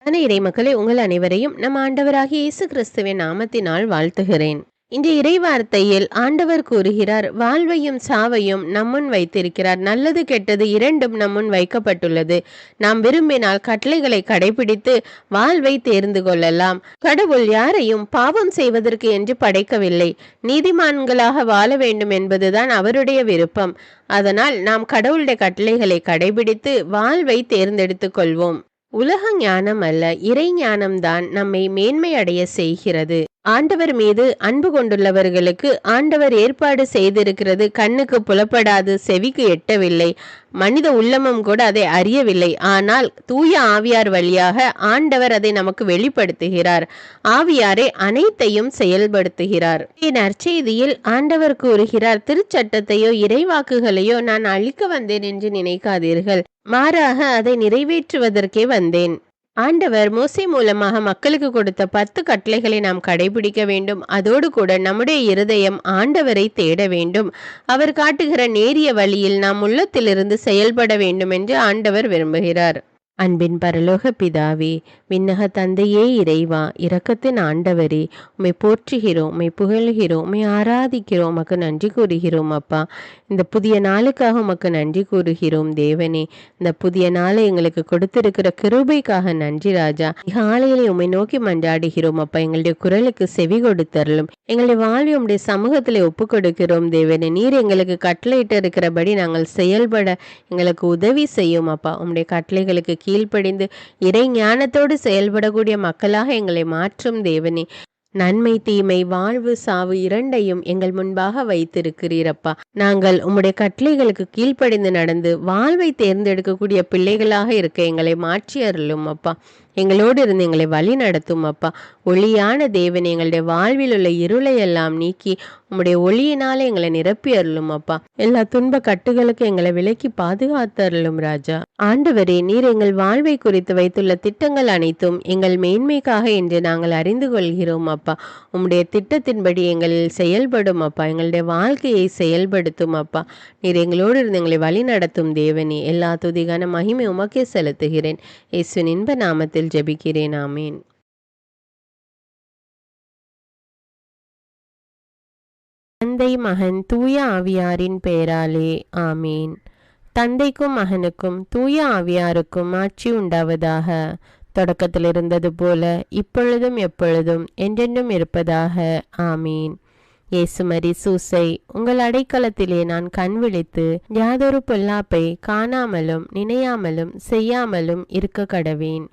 இறைமக்களே, உங்கள் அனைவரையும் நம் ஆண்டவராகிய இயேசு கிறிஸ்துவின் நாமத்தினால் வாழ்த்துகிறேன். இந்த இறைவார்த்தையில் ஆண்டவர் கூறுகிறார், வாழ்வையும் சாவையும் நம்முன் வைத்திருக்கிறார், நல்லது கெட்டது இரண்டும் நம்முன் வைக்கப்பட்டுள்ளது. நாம் விரும்பினால் கட்டளைகளை கடைபிடித்து வாழ்வை தேர்ந்து கொள்ளலாம். கடவுள் யாரையும் பாவம் செய்வதற்கு என்று படைக்கவில்லை, நீதிமான்களாக வாழ வேண்டும் என்பதுதான் அவருடைய விருப்பம். அதனால் நாம் கடவுளுடைய கட்டளைகளை கடைபிடித்து வாழ்வை தேர்ந்தெடுத்துக் கொள்வோம். உலக ஞானம் அல்ல, இறை ஞானம்தான் நம்மை மேன்மை அடைய செய்கிறது. ஆண்டவர் மீது அன்பு கொண்டுள்ளவர்களுக்கு ஆண்டவர் ஏற்பாடு செய்திருக்கிறது கண்ணுக்கு புலப்படாது, செவிக்கு எட்டவில்லை, மனித உள்ளமும் கூட அதை அறியவில்லை. ஆனால் தூய ஆவியார் வழியாக ஆண்டவர் அதை நமக்கு வெளிப்படுத்துகிறார். ஆவியாரே அனைத்தையும் செயல்படுத்துகிறார். நற்செய்தியில் ஆண்டவர் கூறுகிறார், திருச்சட்டத்தையோ இறைவாக்குகளையோ நான் அழிக்க வந்தேன் என்று நினைக்காதீர்கள், மாறாக அதை நிறைவேற்றுவதற்கே வந்தேன். ஆண்டவர் மோசே மூலமாக மக்களுக்கு கொடுத்த 10 கட்டளைகளை நாம் கடைபிடிக்க வேண்டும். அதோடு கூட நம்முடைய இருதயம் ஆண்டவரை தேட வேண்டும். அவர் காட்டுகிற நேரிய வழியில் நாம் உள்ளத்திலிருந்து செயல்பட வேண்டும் என்று ஆண்டவர் விரும்புகிறார். அன்பின் பரலோக பிதாவே, விண்ணக தந்தையே, இறைவா, இரக்கத்தின் ஆண்டவரே, உம்மை போற்றுகிறோம், உம்மை புகழ்கிறோம், உம்மை ஆராதிக்கிறோம், உமக்கு நன்றி கூறுகிறோம். அப்பா, இந்த புதிய நாளுக்காக உமக்கு நன்றி கூறுகிறோம். தேவனே, இந்த புதிய நாளை எங்களுக்கு கொடுத்திருக்கிற கிருபைக்காக நன்றி ராஜா. காலையிலே உம்மை நோக்கி மன்றாடுகிறோம். அப்பா, எங்களுடைய குரலுக்கு செவி கொடுத்தருளும். எங்களுடைய வாழ்வை உம்முடைய சமூகத்திலே ஒப்பு கொடுக்கிறோம். தேவனே, நீர் எங்களுக்கு கட்டளையிட்டு இருக்கிறபடி நாங்கள் செயல்பட எங்களுக்கு உதவி செய்யும். அப்பா, உம்முடைய கட்டளைகளுக்கு கீழ்ப்படிந்து இறை ஞானத்தோடு செயல்படக்கூடிய மக்களாக எங்களை மாற்றும். தேவனே, நன்மை தீமை, வாழ்வு சாவு இரண்டையும் எங்கள் முன்பாக வைத்திருக்கிறீரப்பா. நாங்கள் உம்முடைய கட்டளைகளுக்கு கீழ்ப்படிந்து நடந்து வாழ்வை தேர்ந்தெடுக்கக்கூடிய பிள்ளைகளாக இருக்க எங்களை மாற்றி அருளும் அப்பா. எங்களோடு இருந்து எங்களை வழி நடத்தும் அப்பா. ஒளியான தேவன், எங்களுடைய வாழ்வில் உள்ள இருளை எல்லாம் நீக்கி உம்முடைய ஒளியினால எங்களை நிரப்பி அருளும் அப்பா. எல்லா துன்ப கட்டுகளுக்கு எங்களை விலக்கி பாதுகாத்து அருளும் ராஜா. ஆண்டவரே, நீர் எங்கள் வாழ்வை குறித்து வைத்துள்ள திட்டங்கள் அனைத்தும் எங்கள் மேன்மைக்காக என்று நாங்கள் அறிந்து கொள்கிறோம் அப்பா. உம்முடைய திட்டத்தின்படி எங்களில் செயல்படும் அப்பா. எங்களுடைய வாழ்க்கையை செயல்படுத்தும் அப்பா. நீர் எங்களோடு இருந்து எங்களை வழி நடத்தும் தேவனே. எல்லா துதிகான மகிமை உமக்கே செலுத்துகிறேன். இயேசுவின் இன்ப நாமத்தில் ஜெபிக்கிறேன். ஆமீன். தந்தை, மகன், தூய ஆவியாரின் பெயராலே ஆமீன். தந்தைக்கும் மகனுக்கும் தூய ஆவியாருக்கும் ஆட்சி உண்டாவதாக. தொடக்கத்தில் இருந்தது போல இப்பொழுதும் எப்பொழுதும் என்றென்றும் இருப்பதாக ஆமீன். இயேசுமரி சூசை, உங்கள் அடைக்கலத்திலே நான் கண் விழித்து யாதொரு பொல்லாப்பை காணாமலும் நினையாமலும் செய்யாமலும் இருக்க கடவேன்.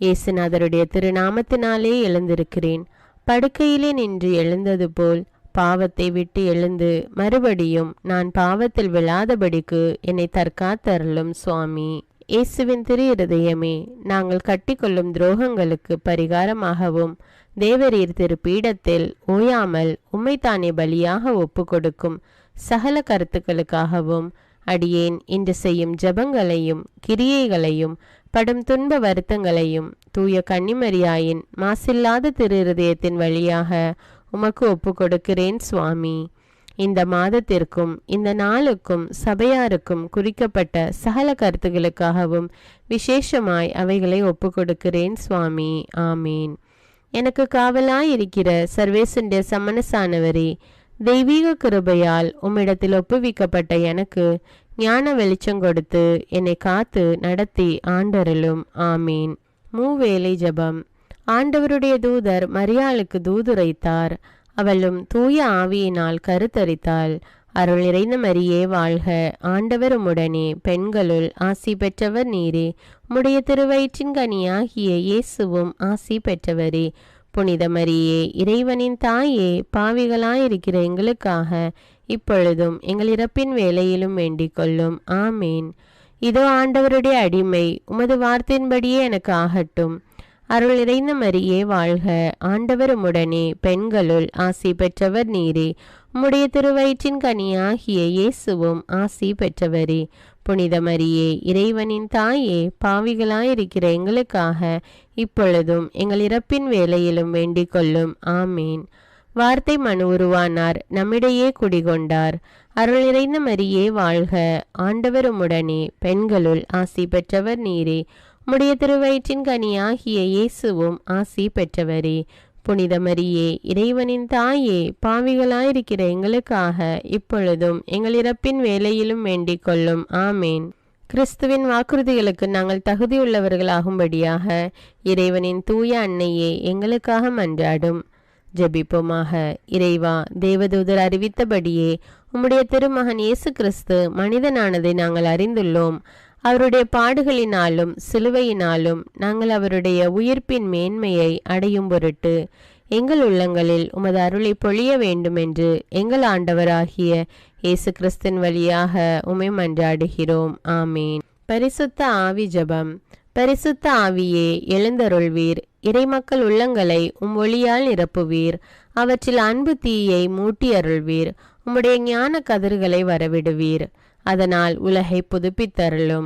இயேசுநாதருடைய திருநாமத்தினாலே எழுந்திருக்கிறேன். படுக்கையிலே நின்று எழுந்தது போல் பாவத்தை விட்டு எழுந்து மறுபடியும் நான் பாவத்தில் விழாதபடிக்கு என்னை தற்காத்தருளும் சுவாமி. இயேசுவின் திரு இருதயமே, நாங்கள் கட்டிக்கொள்ளும் துரோகங்களுக்கு பரிகாரமாகவும் தேவரீர் திரு பீடத்தில் ஓயாமல் உம்மைத்தானே பலியாக ஒப்பு கொடுக்கும் சகல கருத்துக்களுக்காகவும் அடியேன் இன்று செய்யும் ஜபங்களையும் கிரியைகளையும் படும் துன்ப வருத்தங்களையும் தூய கன்னிமரியாயின் மாசில்லாத திரு இருதயத்தின் வழியாக உமக்கு ஒப்பு கொடுக்கிறேன் சுவாமி. இந்த மாதத்திற்கும் இந்த நாளுக்கும் சபையாருக்கும் குறிக்கப்பட்ட சகல கருத்துகளுக்காகவும் விசேஷமாய் அவைகளை ஒப்பு கொடுக்கிறேன் சுவாமி. ஆமீன். எனக்கு காவலாயிருக்கிற சர்வேசனுடைய சமனசானவரே, தெய்வீக கிருபையால் உம்மிடத்தில் ஒப்புவிக்கப்பட்ட எனக்கு ஞான வெளிச்சம் கொடுத்து என்னை காத்து நடத்தி ஆண்டருளும். ஆமீன். மூவேளை ஜபம். ஆண்டவருடைய தூதர் மரியாளுக்கு தூதுரைத்தார். அவளும் தூய ஆவியினால் கருத்தரித்தாள். அருள் நிறைந்த மரியே வாழ்க, ஆண்டவர் உம்முடனே, பெண்களுள் ஆசி பெற்றவர் நீரே, உம்முடைய திருவயிற்றின் கனியாகிய இயேசுவும் ஆசி பெற்றவரே. புனித மரியே, இறைவனின் தாயே, பாவிகளாயிருக்கிற எங்களுக்காக இப்பொழுதும் எங்கள் இறப்பின் வேளையிலும் வேண்டிக் கொள்ளும். ஆமீன். இதோ ஆண்டவருடைய அடிமை, உமது வார்த்தையின்படியே எனக்கு ஆகட்டும். அருள் நிறைந்த மரியே வாழ்க, ஆண்டவர் உம்முடனே, பெண்களுள் ஆசி பெற்றவர் நீரே, உம்முடைய திருவயிற்றின் கனியாகிய இயேசுவும் ஆசி பெற்றவரே. புனித மரியே, இறைவனின் தாயே, பாவிகளாயிருக்கிற எங்களுக்காக இப்பொழுதும் எங்கள் இறப்பின் வேளையிலும் வேண்டிக் கொள்ளும். ஆமீன். வார்த்தை மனு உருவானார், நம்மிடையே குடிகொண்டார். அருள் நிறைந்த மரியே வாழ்க, ஆண்டவர் உம்முடனே, பெண்களுள் ஆசி பெற்றவர் நீரே, உம்முடைய திருவயிற்றின் கனியாகிய இயேசுவும் ஆசி பெற்றவரே. புனித மரியே, இறைவனின் தாயே, பாவிகளாயிருக்கிற எங்களுக்காக இப்பொழுதும் எங்கள் இறப்பின் வேளையிலும் வேண்டிக் கொள்ளும். ஆமேன். கிறிஸ்துவின் வாக்குறுதிகளுக்கு நாங்கள் தகுதியுள்ளவர்களாகும்படியாக இறைவனின் தூய அன்னையே எங்களுக்காக மன்றாடும். ஜெபிப்போமாக. இறைவா, தேவதூதர் அறிவித்தபடியே உம்முடைய திருமகன் இயேசு கிறிஸ்து மனிதனானதை நாங்கள் அறிந்துள்ளோம். அவருடைய பாடுகளினாலும் சிலுவையினாலும் நாங்கள் அவருடைய உயிர்ப்பின் மேன்மையை அடையும் பொருட்டு எங்கள் உள்ளங்களில் உமது அருளை பொழிய வேண்டுமென்று எங்கள் ஆண்டவராகிய இயேசு கிறிஸ்தின் வழியாக உம்மை மன்றாடுகிறோம். ஆமீன். பரிசுத்த ஆவி ஜெபம். பரிசுத்த ஆவியே, எழுந்தருள்வீர். இறைமக்கள் உள்ளங்களை ஒளியால் நிரப்புவீர். அவற்றில் அன்பு தீயை மூட்டி அருள்வீர். உம்முடைய ஞான கதிர்களை வரவிடுவீர். அதனால் உலகை புதுப்பித்தருளும்.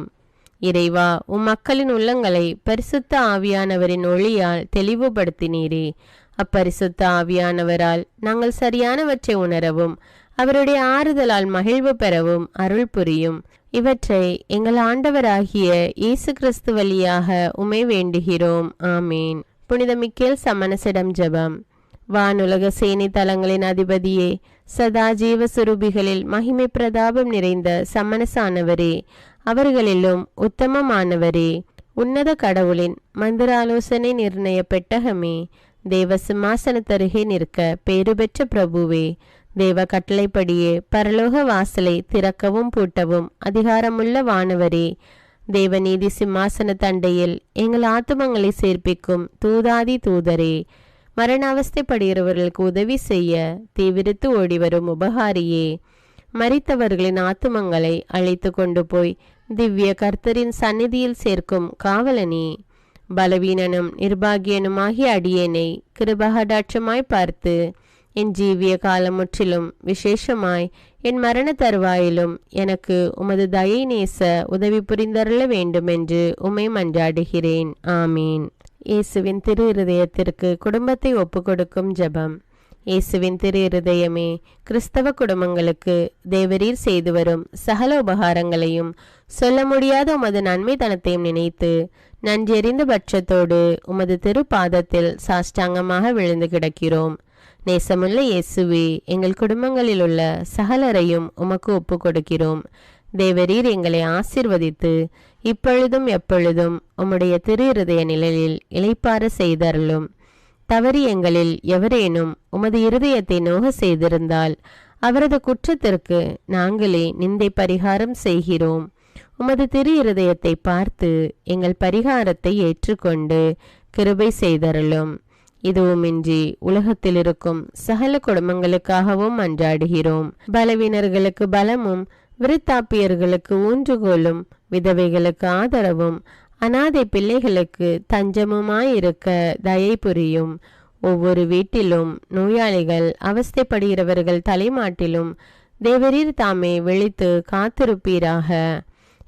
இறைவா, மக்களின் உள்ளங்களை பரிசுத்த ஆவியானவரின் ஒளியால் தெளிவுபடுத்தினீரே. அப்பரிசுத்த ஆவியானவரால் நாங்கள் சரியானவற்றை உணரவும் அவருடைய ஆறுதலால் மகிழ்வு பெறவும் அருள் புரியும். இவற்றை எங்கள் ஆண்டவராகிய இயேசு கிறிஸ்து வழியாக உம்மை வேண்டுகிறோம். ஆமீன். புனித மிக்கேல் சமணசிடம் ஜெபம். வானுலக சேனை தலங்களின் அதிபதியே, சதா ஜீவ சுரூபிகளில் மகிமை பிரதாபம் நிறைந்த சமணசானவரே, அவர்களிலும் உத்தமமானவரே, உன்னத கடவுளின் மந்திராலோசனை நிர்ணய பெட்டகமே, தேவ சிம்மாசனத்தருகே நிற்க பேறு பெற்ற பிரபுவே, தேவ கட்டளைப்படியே பரலோக வாசலை திறக்கவும் பூட்டவும் அதிகாரமுள்ள வானவரே, தேவநீதி சிம்மாசன தண்டையில் எங்கள் ஆத்துமங்களை சேர்ப்பிக்கும் தூதாதி தூதரே, மரண அவஸ்தைப்படுகிறவர்களுக்கு உதவி செய்ய தீவிரித்து ஓடிவரும் உபகாரியே, மரித்தவர்களின் ஆத்துமங்களை அழைத்து கொண்டு போய் திவ்ய கர்த்தரின் சந்நிதியில் சேர்க்கும் காவலனே, பலவீனனும் நிர்பாகியனுமாகிய அடியேனை கிருபகடாட்சமாய் பார்த்து என் ஜீவிய காலம் முற்றிலும் விசேஷமாய் என் மரண தருவாயிலும் எனக்கு உமது தயை நேச உதவி புரிந்தருள வேண்டுமென்று உம்மை மன்றாடுகிறேன். ஆமீன். இயேசுவின் திரு இருதயத்திற்கு குடும்பத்தை ஒப்புக்கொடுக்கும் ஜெபம். இயேசுவின் திரு இருதயமே, கிறிஸ்தவ குடும்பங்களுக்கு தேவரீர் செய்து வரும் சகல உபகாரங்களையும் சொல்ல முடியாத உமது நன்மைத்தனத்தையும் நினைத்து நன்றியறிந்த பட்சத்தோடு உமது திரு பாதத்தில் சாஷ்டாங்கமாக விழுந்து கிடக்கிறோம். நேசமுள்ள இயேசுவே, எங்கள் குடும்பங்களில் உள்ள சகலரையும் உமக்கு ஒப்பு கொடுக்கிறோம். தேவரீர் எங்களை ஆசிர்வதித்து இப்பொழுதும் எப்பொழுதும் உம்முடைய திரு இருதய நிழலில் இளைப்பாற செய்தருளும். தவறி எங்களில் எவரேனும் உமது இருதயத்தை நோக செய்திருந்தால் அவரது குற்றத்திற்கு நாங்களே நிந்தை பரிகாரம் செய்கிறோம். உமது திரு இருதயத்தை பார்த்து எங்கள் பரிகாரத்தை ஏற்றுக்கொண்டு கிருபை செய்தருளும். இதுவுமின்றி உலகத்தில் இருக்கும் சகல குடும்பங்களுக்காகவும் மன்றாடுகிறோம். பலவீனர்களுக்கு பலமும், விருத்தாப்பியர்களுக்கு ஊன்றுகோலும், விதவைகளுக்கு ஆதரவும், அனாதை பிள்ளைகளுக்கு தஞ்சமுமாயிருக்க தயை புரியும். ஒவ்வொரு வீட்டிலும் நோயாளிகள் அவஸ்தைப்படுகிறவர்கள் தலைமாட்டிலும் தேவரீர் தாமே விழித்து காத்திருப்பீராக.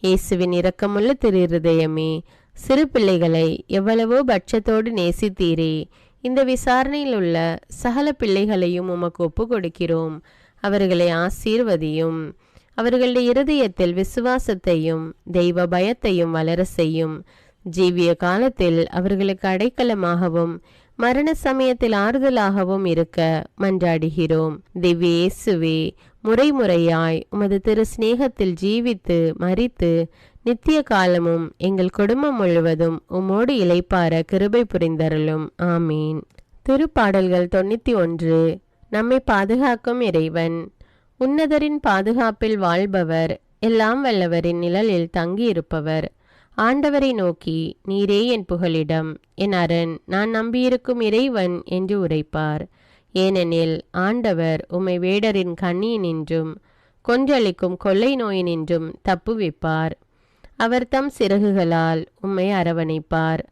இயேசுவின் இரக்கமுள்ள திரு இருதயமே, சிறு பிள்ளைகளை எவ்வளவோ பட்சத்தோடு நேசித்தீரே. இந்த விசாரணையில் உள்ள சகல பிள்ளைகளையும் உமக்கு ஒப்பு கொடுக்கிறோம். அவர்களை ஆசீர்வதியும். அவர்களுடைய இருதயத்தில் விசுவாசத்தையும் தெய்வ பயத்தையும் வளர செய்யும். ஜீவிய காலத்தில் அவர்களுக்கு அடைக்கலமாகவும் மரண சமயத்தில் ஆறுதலாகவும் இருக்க மன்றாடுகிறோம். திவ்ய இயேசுவே, முறைமுறையாய் உமது திரு சிநேகத்தில் ஜீவித்து மரித்து நித்திய காலமும் எங்கள் குடும்பம் முழுவதும் உம்மோடு இளைப்பார கிருபை புரிந்தருளும். ஆமீன். திருப்பாடல்கள் 91. நம்மை பாதுகாக்கும் இறைவன். உன்னதரின் பாதுகாப்பில் வாழ்பவர், எல்லாம் வல்லவரின் நிழலில் தங்கியிருப்பவர். ஆண்டவரை நோக்கி, நீரே என் புகலிடம், என் அரண், நான் நம்பியிருக்கும் இறைவன் என்று உரைப்பார். ஏனெனில் ஆண்டவர் உம்மை வேடரின் கண்ணியினின்றும் கொன்றளிக்கும் கொள்ளை நோயினின்றும் தப்புவிப்பார். அவர் தம் சிறகுகளால் உம்மை அரவணைப்பார்.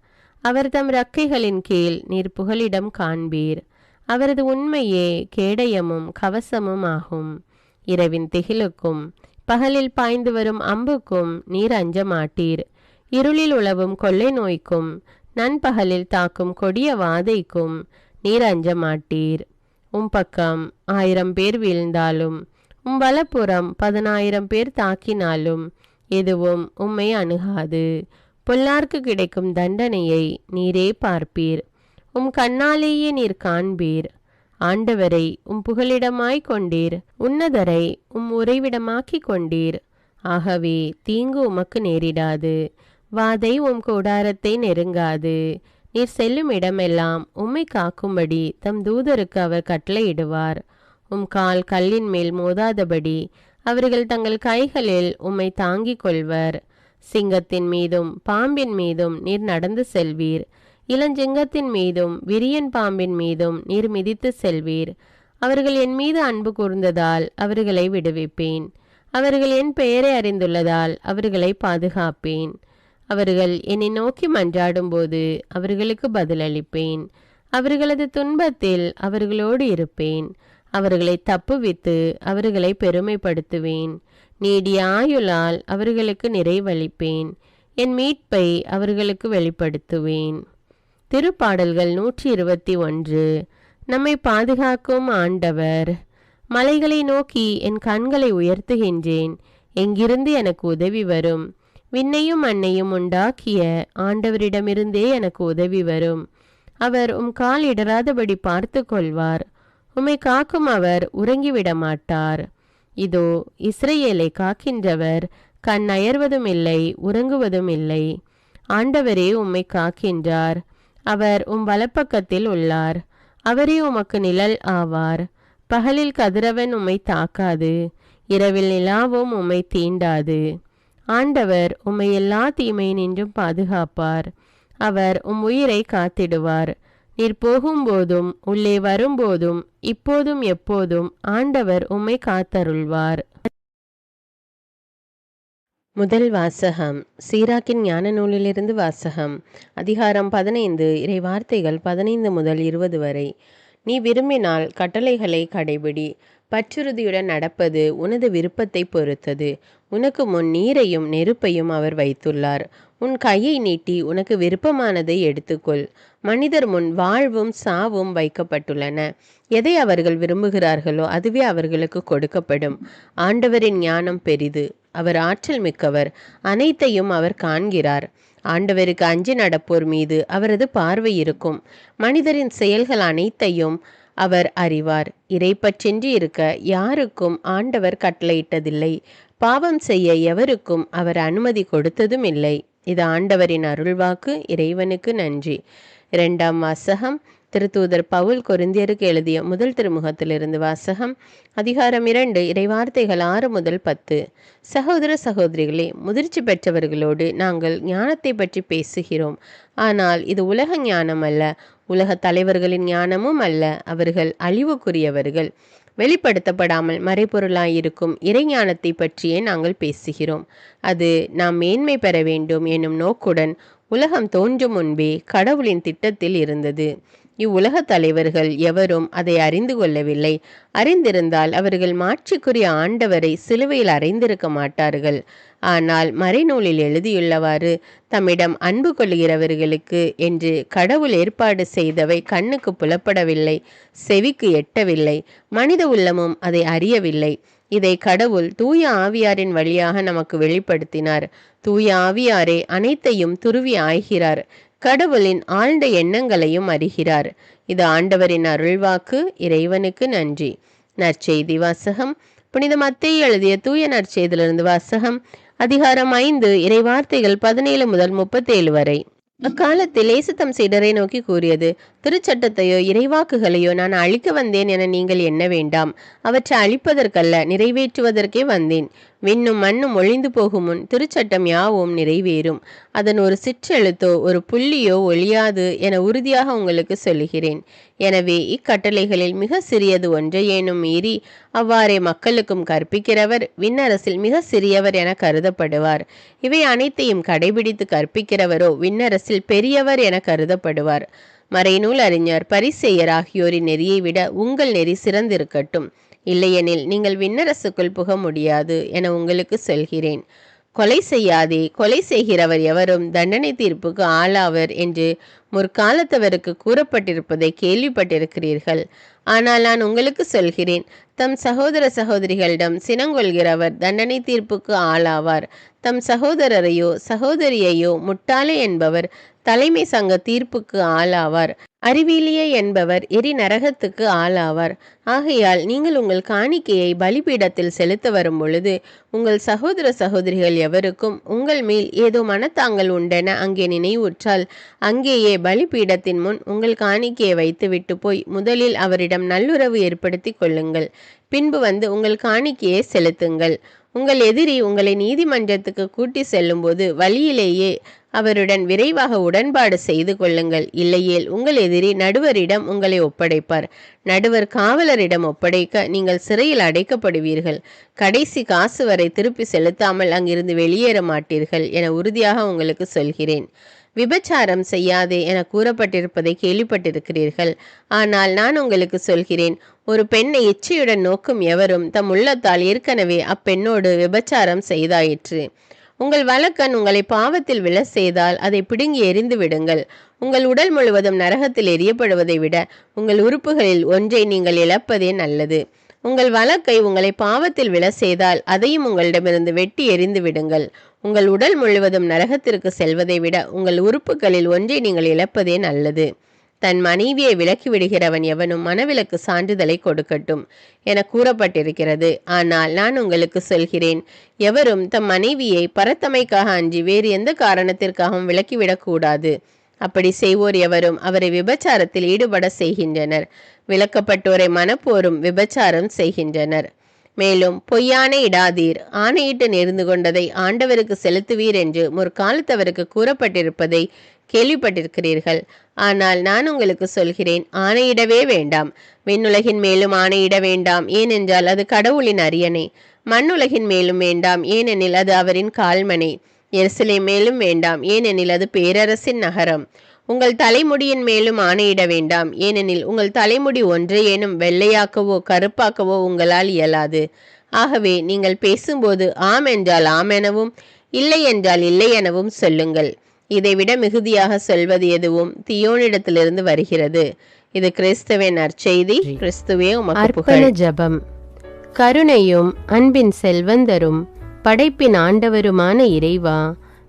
அவர் தம் இறக்கைகளின் கீழ் நீர் புகலிடம் காண்பீர். அவரது உண்மையே கேடயமும் கவசமும் ஆகும். இரவின் திகிலுக்கும் பகலில் பாய்ந்து வரும் அம்புக்கும் நீர் அஞ்ச மாட்டீர். இருளில் உலவும் கொள்ளை நோய்க்கும் நண்பகலில் தாக்கும் கொடிய வாதைக்கும் நீர் அஞ்ச மாட்டீர். பக்கம் 1000 பேர் வீழ்ந்தாலும் வலப்புறம் 10,000 பேர் தாக்கினாலும் எதுவும் உம்மை அணுகாது. பொல்லார்க்கு கிடைக்கும் தண்டனையை நீரே பார்ப்பீர். கண்ணாலேயே நீர் காண்பீர். ஆண்டவரை புகலிடமாய் கொண்டீர். உன்னதரை உறைவிடமாக்கி கொண்டீர். ஆகவே தீங்கு உமக்கு நேரிடாது. வாதை கூடாரத்தை நெருங்காது. நீர் செல்லும் இடமெல்லாம் உம்மை காக்கும்படி தம் தூதருக்கு அவர் கட்டளையிடுவார். கால் கல்லின் மேல் மோதாதபடி அவர்கள் தங்கள் கைகளில் உம்மை தாங்கிக் கொள்வர். சிங்கத்தின் மீதும் பாம்பின் மீதும் நீர் நடந்து செல்வீர். இளஞ்சிங்கத்தின் மீதும் விரியன் பாம்பின் மீதும் நீர் மிதித்து செல்வீர். அவர்கள் என் மீது அன்பு கூர்ந்ததால் அவர்களை விடுவிப்பேன். அவர்கள் என் பெயரை அறிந்துள்ளதால் அவர்களை பாதுகாப்பேன். அவர்கள் என்னை நோக்கி மன்றாடும் போது அவர்களுக்கு பதிலளிப்பேன். அவர்களது துன்பத்தில் அவர்களோடு இருப்பேன். அவர்களை தப்புவித்து அவர்களை பெருமைப்படுத்துவேன். நீடிய ஆயுளால் அவர்களுக்கு நிறைவளிப்பேன். என் மீட்பை அவர்களுக்கு வெளிப்படுத்துவேன். திருப்பாடல்கள் 121. நம்மை பாதுகாக்கும் ஆண்டவர். மலைகளை நோக்கி என் கண்களை உயர்த்துகின்றேன். எங்கிருந்து எனக்கு உதவி வரும்? விண்ணையும் மண்ணையும் உண்டாக்கிய ஆண்டவரிடமிருந்தே எனக்கு உதவி வரும். அவர் கால் இடராதபடி பார்த்து கொள்வார். உம்மை காக்கும் அவர் உறங்கிவிட மாட்டார். இதோ இஸ்ரவேலை காக்கின்றவர் கண் அயர்வதும் இல்லை, உறங்குவதும் இல்லை. ஆண்டவரே உம்மை காக்கின்றார். அவர் வலப்பக்கத்தில் உள்ளார். அவரே உமக்கு நிழல் ஆவார். பகலில் கதிரவன் உம்மை தாக்காது, இரவில் நிலாவும் உம்மை தீண்டாது. ஆண்டவர் உம்மை எல்லா தீமையினின்றும் பாதுகாப்பார். அவர் உயிரை காத்திடுவார். நீர் போகும்போதும் உள்ளே வரும்போதும் இப்போதும் எப்போதும் ஆண்டவர் உம்மை காத்தருள்வார். முதல் வாசகம். சீராக்கின் ஞான நூலிலிருந்து வாசகம். அதிகாரம் 15. இறை வார்த்தைகள் 15 முதல் 20 வரை. நீ விரும்பினால் கட்டளைகளை கடைபிடி. பற்றுறுதியுடன் நடப்பது உனது விருப்பத்தை பொறுத்தது. உனக்கு முன் நீரையும் நெருப்பையும் அவர் வைத்துள்ளார். உன் கையை நீட்டி உனக்கு விருப்பமானதை எடுத்துக்கொள். மனிதர் முன் வாழ்வும் சாவும் வைக்கப்பட்டுள்ளன. எதை அவர்கள் விரும்புகிறார்களோ அதுவே அவர்களுக்கு கொடுக்கப்படும். ஆண்டவரின் ஞானம் பெரிது. அவர் ஆற்றல் மிக்கவர். அனைத்தையும் அவர் காண்கிறார். ஆண்டவருக்கு அஞ்சி நடப்போர் மீது அவரது பார்வை இருக்கும். மனிதரின் செயல்கள் அனைத்தையும் அவர் அறிவார். இறைப்பற்றின்றி இருக்க யாருக்கும் ஆண்டவர் கட்டளையிட்டதில்லை. பாவம் செய்ய எவருக்கும் அவர் அனுமதி கொடுத்ததும் இல்லை. இது ஆண்டவரின் அருள்வாக்கு. இறைவனுக்கு நன்றி. 2ஆம் வாசகம். திருத்தூதர் பவுல் கொரிந்தியருக்கு எழுதிய முதல் திருமுகத்திலிருந்து வாசகம். அதிகாரம் 2. இறைவார்த்தைகள் 6 முதல் 10. சகோதர சகோதரிகளே, முதிர்ச்சி பெற்றவர்களோடு நாங்கள் ஞானத்தை பற்றி பேசுகிறோம். ஆனால் இது உலக ஞானம் அல்ல, உலக தலைவர்களின் ஞானமும் அல்ல. அவர்கள் அழிவுக்குரியவர்கள். வெளிப்படுத்தப்படாமல் மறைபொருளாயிருக்கும் இறைஞானத்தை பற்றியே நாங்கள் பேசுகிறோம். அது நாம் மேன்மை பெற வேண்டும் எனும் நோக்குடன் உலகம் தோன்றும் முன்பே கடவுளின் திட்டத்தில் இருந்தது. இவ்வுலக தலைவர்கள் எவரும் அதை அறிந்து கொள்ளவில்லை. அறிந்திருந்தால் அவர்கள் மாட்சிக்குரிய ஆண்டவரை சிலுவையில் அறைந்திருக்க மாட்டார்கள். ஆனால் மறைநூலில் எழுதியுள்ளவாறு தம்மிடம் அன்பு கொள்கிறவர்களுக்கு என்று கடவுள் ஏற்பாடு செய்தவை கண்ணுக்கு புலப்படவில்லை, செவிக்கு எட்டவில்லை, மனித உள்ளமும் அதை அறியவில்லை. இதை கடவுள் தூய ஆவியாரின் வழியாக நமக்கு வெளிப்படுத்தினார். தூய ஆவியாரே அனைத்தையும் துருவி ஆய்கிறார். கடவுளின் ஆழ்ந்த எண்ணங்களையும் அறிகிறார். இது ஆண்டவரின் அருள்வாக்கு. இறைவனுக்கு நன்றி. நற்செய்தி வாசகம். புனித மத்தேயு எழுதிய தூய நற்செய்தியிலிருந்து வாசகம். அதிகாரம் 5. இறைவார்த்தைகள் 17 முதல் 37 வரை. அக்காலத்தில் இயேசு தம் சீடரை நோக்கி கூறியது: திருச்சட்டத்தையோ இறைவாக்குகளையோ நான் அழிக்க வந்தேன் என நீங்கள் எண்ண வேண்டாம். அவற்றை அழிப்பதற்கல்ல, நிறைவேற்றுவதற்கே வந்தேன். விண்ணும் மண்ணும் ஒழிந்து போகும் முன் திருச்சட்டம் யாவும் நிறைவேறும். அதன் ஒரு சிற்றெழுத்தோ ஒரு புள்ளியோ ஒழியாது என உறுதியாக உங்களுக்கு சொல்லுகிறேன். எனவே இக்கட்டளைகளில் மிக சிறியது ஒன்றையேனும் மீறி அவ்வாறே மக்களுக்கும் கற்பிக்கிறவர் விண்ணரசில் மிக சிறியவர் என கருதப்படுவார். இவை அனைத்தையும் கடைபிடித்து கற்பிக்கிறவரோ விண்ணரசில் பெரியவர் என கருதப்படுவார். மறைநூல் அறிஞர் பரிசேயர் ஆகியோரின் நெறியை விட உங்கள் நெறி சிறந்திருக்கட்டும். இல்லையெனில் நீங்கள் விண்ணரசுக்குள் புக முடியாது என உங்களுக்கு சொல்கிறேன். கொலை செய்யாதே, கொலை செய்கிறவர் எவரும் தண்டனை தீர்ப்புக்கு ஆளாவர் என்று முற்காலத்தவருக்கு கூறப்பட்டிருப்பதை கேள்விப்பட்டிருக்கிறீர்கள். ஆனால் நான் உங்களுக்கு சொல்கிறேன், தம் சகோதர சகோதரிகளிடம் சினங்கொள்கிறவர் தண்டனை தீர்ப்புக்கு ஆளாவார். தம் சகோதரரையோ சகோதரியையோ முட்டாளே என்பவர் தலைமை சங்க தீர்ப்புக்கு ஆளாவார். அறிவிலியே என்பவர் எரி நரகத்துக்கு ஆளாவார். ஆகையால் நீங்கள் உங்கள் காணிக்கையை பலிபீடத்தில் செலுத்த வரும் பொழுது உங்கள் சகோதர சகோதரிகள் எவருக்கும் உங்கள் மேல் ஏதோ மனத்தாங்கள் உண்டென அங்கே நினைவுற்றால் அங்கேயே பலிபீடத்தின் முன் உங்கள் காணிக்கையை வைத்துவிட்டு போய் முதலில் அவரிடம் நல்லுறவு ஏற்படுத்தி கொள்ளுங்கள். பின்பு வந்து உங்கள் காணிக்கையை செலுத்துங்கள். உங்கள் எதிரி உங்களை நீதிமன்றத்துக்கு கூட்டி செல்லும்போது வழியிலேயே அவருடன் விரைவாக உடன்பாடு செய்து கொள்ளுங்கள். இல்லையேல் உங்கள் எதிரி நடுவரிடம் உங்களை ஒப்படைப்பார். நடுவர் காவலரிடம் ஒப்படைக்க நீங்கள் சிறையில் அடைக்கப்படுவீர்கள். கடைசி காசு வரை திருப்பி செலுத்தாமல் அங்கிருந்து வெளியேற மாட்டீர்கள் என உறுதியாக உங்களுக்கு சொல்கிறேன். விபச்சாரம் செய்யாதே என கூறப்பட்டிருப்பதை கேள்விப்பட்டிருக்கிறீர்கள். ஆனால் நான் உங்களுக்கு சொல்கிறேன், ஒரு பெண்ணை இச்சையுடன் நோக்கும் எவரும் தம் உள்ளத்தால் ஏற்கனவே அப்பெண்ணோடு விபச்சாரம் செய்தாயிற்று. உங்கள் வலக்கண் உங்களை பாவத்தில் விழ செய்தால் அதை பிடுங்கி எறிந்து விடுங்கள். உங்கள் உடல் முழுவதும் நரகத்தில் எரியப்படுவதை விட உங்கள் உறுப்புகளில் ஒன்றை நீங்கள் இழப்பதே நல்லது. உங்கள் வலக்கை உங்களை பாவத்தில் விழ செய்தால் அதையும் உங்களிடமிருந்து வெட்டி எறிந்து விடுங்கள். உங்கள் உடல் முழுவதும் நரகத்திற்கு செல்வதை விட உங்கள் உறுப்புகளில் ஒன்றை நீங்கள் இழப்பதே நல்லது. தன் மனைவியை விலக்கி விடுகிறவன் எவனும் மனவிலக்கு சான்றிதழை கொடுக்கட்டும் என கூறப்பட்டிருக்கிறது. ஆனால் நான் உங்களுக்கு சொல்கிறேன், எவரும் தம் மனைவியை பரத்தமைக்காக அன்றி வேறு எந்த காரணத்திற்காகவும் விலக்கிவிடக்கூடாது. அப்படி செய்வோர் எவரும் அவரை விபச்சாரத்தில் ஈடுபட செய்கின்றனர். விலக்கப்பட்டோரை மனப்போரும் விபச்சாரம் செய்கின்றனர். மேலும் பொய்யானை இடாதீர், ஆணையிட்டு நேர்ந்து கொண்டதை ஆண்டவருக்கு செலுத்துவீர் என்று முற்காலத்தவருக்கு கூறப்பட்டிருப்பதை கேள்விப்பட்டிருக்கிறீர்கள். ஆனால் நான் உங்களுக்கு சொல்கிறேன், ஆணையிடவே வேண்டாம். விண்ணுலகின் மேலும் ஆணையிட வேண்டாம், ஏனென்றால் அது கடவுளின் அரியணை. மண்ணுலகின் மேலும் வேண்டாம், ஏனெனில் அது அவரின் கால்மனை. எருசலேம் மேலும் வேண்டாம், ஏனெனில் அது பேரரசின் நகரம். உங்கள் தலைமுடியின் மேலும் ஆணையிட வேண்டாம், ஏனெனில் உங்கள் தலைமுடி ஒன்றையேனும் வெள்ளையாக்கவோ கருப்பாக்கவோ உங்களால் இயலாது. ஆகவே நீங்கள் பேசும்போது ஆம் என்றால் ஆம் எனவும் இல்லை என்றால் இல்லை எனவும் சொல்லுங்கள். இதைவிட மிகுதியாக சொல்வது எதுவும் தீயோனிடத்திலிருந்து வருகிறது. இது கிறிஸ்துவின் நற்செய்தி. கிறிஸ்துவே உமக்கு புகழ். ஜெபம். கருணையும் அன்பின் செல்வந்தரும் படைப்பின் ஆண்டவருமான இறைவா,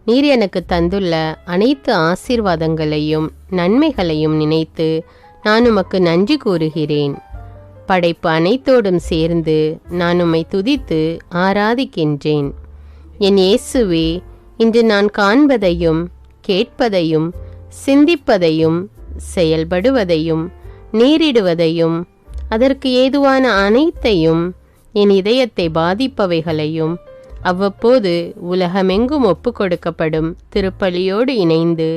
நீர் எனக்கு தந்துள்ள அனைத்து ஆசீர்வாதங்களையும் நன்மைகளையும் நினைத்து நான் உமக்கு நன்றி கூறுகிறேன். படைப்பு அனைத்தோடும் சேர்ந்து நான் உம்மை துதித்து ஆராதிக்கின்றேன். என் இயேசுவே, இன்று நான் காண்பதையும் கேட்பதையும் சிந்திப்பதையும் செயல்படுவதையும் நேரிடுவதையும் அதற்கு ஏதுவான அனைத்தையும் என் இதயத்தை பாதிப்பவைகளையும் அவ்வப்போது உலகமெங்கும் ஒப்பு கொடுக்கப்படும் திருப்பலியோடு இணைந்து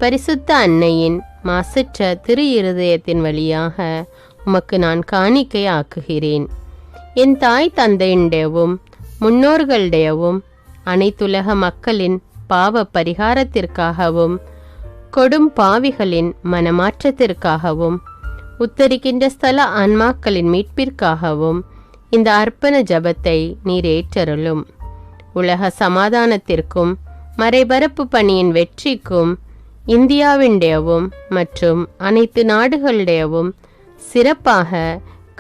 பரிசுத்த அன்னையின் மாசற்ற திரு இருதயத்தின் வழியாக உமக்கு நான் காணிக்கை ஆக்குகிறேன். என் தாய் தந்தையுடையவும் முன்னோர்களுடையவும் அனைத்துலக மக்களின் பாவ பரிகாரத்திற்காகவும் கொடும் பாவிகளின் மனமாற்றத்திற்காகவும் உத்தரிக்கின்ற ஸ்தல ஆன்மாக்களின் மீட்பிற்காகவும் இந்த அர்ப்பண ஜபத்தை நீர் ஏற்றருளும். உலக சமாதானத்திற்கும் மறைபரப்பு பணியின் வெற்றிக்கும் இந்தியாவின்டையவும் மற்றும் அனைத்து நாடுகளுடையவும் சிறப்பாக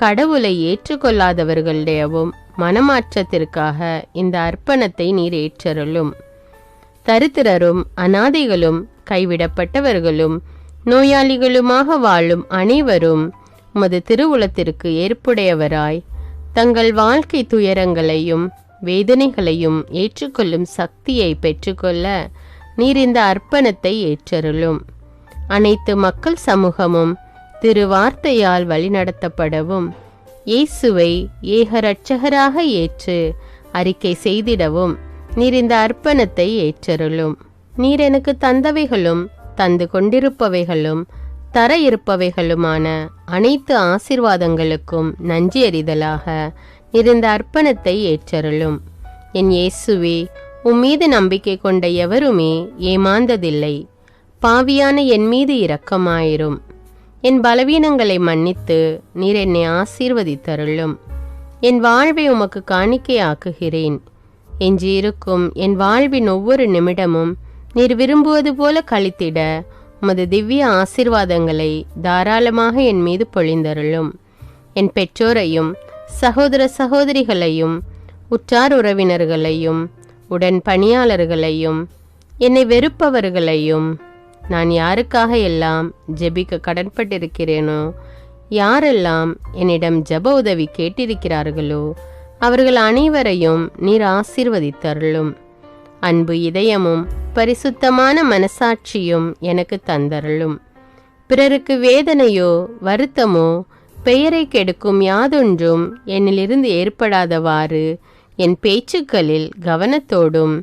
கடவுளை ஏற்றுக்கொள்ளாதவர்களுடையவும் மனமாற்றத்திற்காக இந்த அர்ப்பணத்தை நீர் ஏற்றருளும். தரித்திரரும் அனாதைகளும் கைவிடப்பட்டவர்களும் நோயாளிகளுமாக வாழும் அனைவரும் உமது திருவுளத்திற்கு ஏற்புடையவராய் தங்கள் வாழ்க்கை துயரங்களையும் வேதனைகளையும் ஏற்றுக்கொள்ளும் சக்தியை பெற்றுக்கொள்ள நீர் இந்த அர்ப்பணத்தை ஏற்றருளும். அனைத்து மக்கள் சமூகமும் திருவார்த்தையால் வழிநடத்தப்படவும் இயேசுவை ஏக இரட்சகராக ஏற்று அறிக்கை செய்திடவும் நீர் இந்த அர்ப்பணத்தை ஏற்றருளும். நீர் எனக்கு தந்தவைகளும் தந்து கொண்டிருப்பவைகளும் தர இருப்பவைகளுமான அனைத்து ஆசீர்வாதங்களுக்கும் நன்றி அறிதலாக நீர் இந்த அர்ப்பணத்தை ஏற்றருளும். என் இயேசுவே, உம்மீது நம்பிக்கை கொண்ட எவருமே ஏமாந்ததில்லை. பாவியான என் மீது இரக்கமாயிரும். என் பலவீனங்களை மன்னித்து நீர் என்னை ஆசீர்வதித்தருளும். என் வாழ்வை உமக்கு காணிக்கை ஆக்குகிறேன். எஞ்சியிருக்கும் என் வாழ்வின் ஒவ்வொரு நிமிடமும் நீர் விரும்புவது போல கழித்திட உமது திவ்ய ஆசீர்வாதங்களை தாராளமாக என் மீது பொழிந்தருளும். என் பெற்றோரையும் சகோதர சகோதரிகளையும் உற்றார் உறவினர்களையும் உடன் பணியாளர்களையும் என்னை வெறுப்பவர்களையும் நான் யாருக்காக எல்லாம் ஜெபிக்க கடன்பட்டிருக்கிறேனோ, யாரெல்லாம் என்னிடம் ஜெப உதவி கேட்டிருக்கிறார்களோ அவர்கள் அனைவரையும் நீர் ஆசீர்வதித்தருளும். அன்பு இதயமும் பரிசுத்தமான மனசாட்சியும் எனக்கு தந்தருளும். பிறருக்கு வேதனையோ வருத்தமோ பெயரை கெடுக்கும் யாதொன்றும் என்னிலிருந்து ஏற்படாதவாறு என் பேச்சுக்களில் கவனத்தோடும்